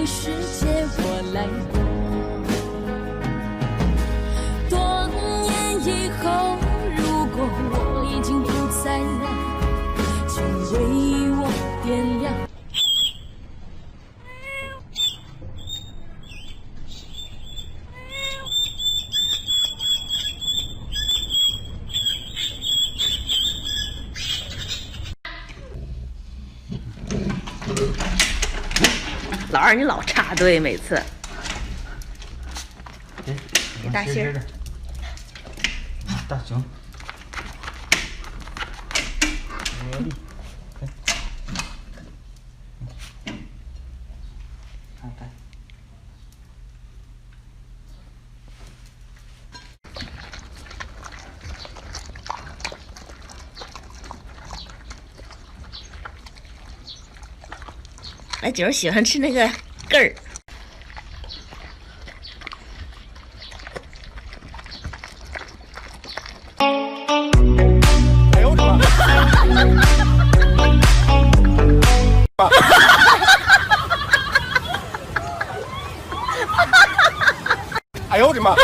个世界我来过。多年以后，如果我已经不在了，请为我点亮。老二，你老插队，每次。给大心儿。大熊。那景儿喜欢吃那个根儿。哎呦我的妈！哎呦我的妈！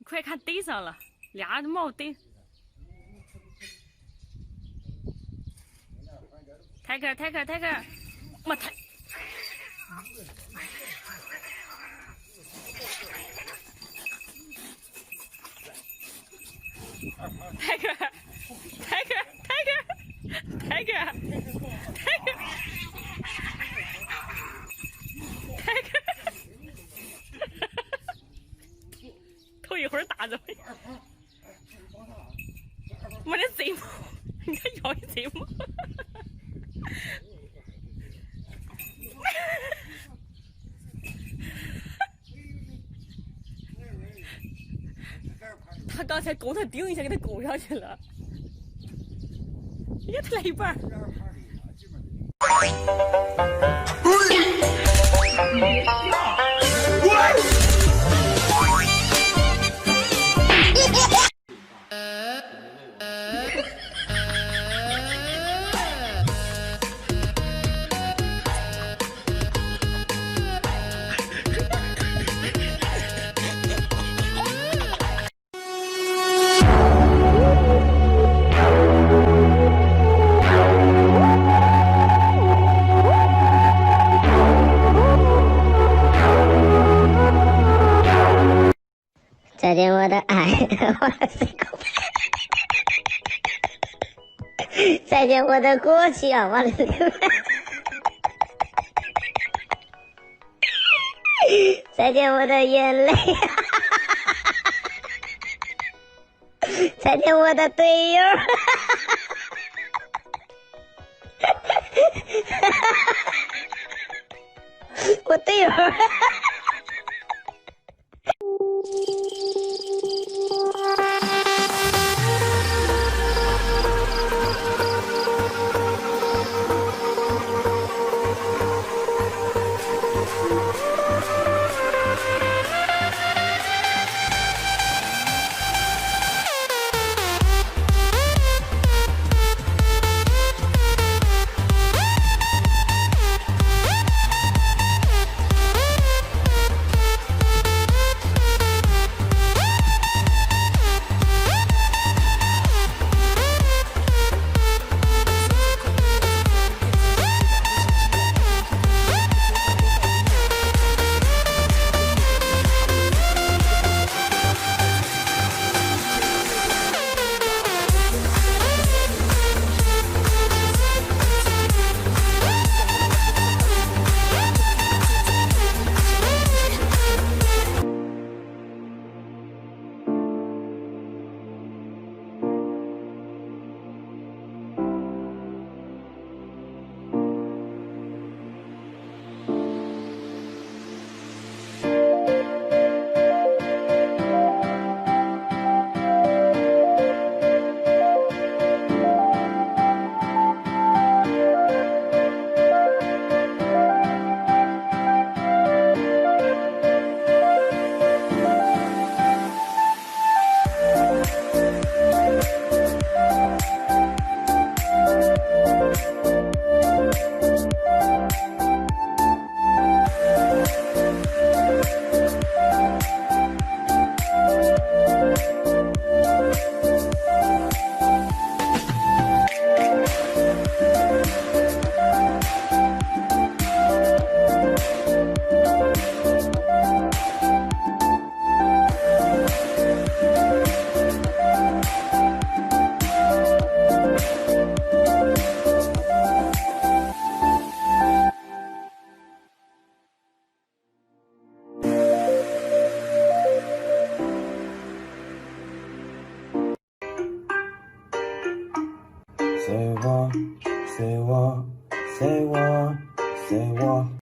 快看对上了，俩帽对。抬个，我抬。头一会儿打着没？我的贼毛，你看咬的贼毛。他刚才勾他顶一下，给他勾上去了。也才来一半。再见我的爱，再见我的过去啊！我的这个，再见我的眼泪，再见我的队友，我队友。随我，随我，随我，随我。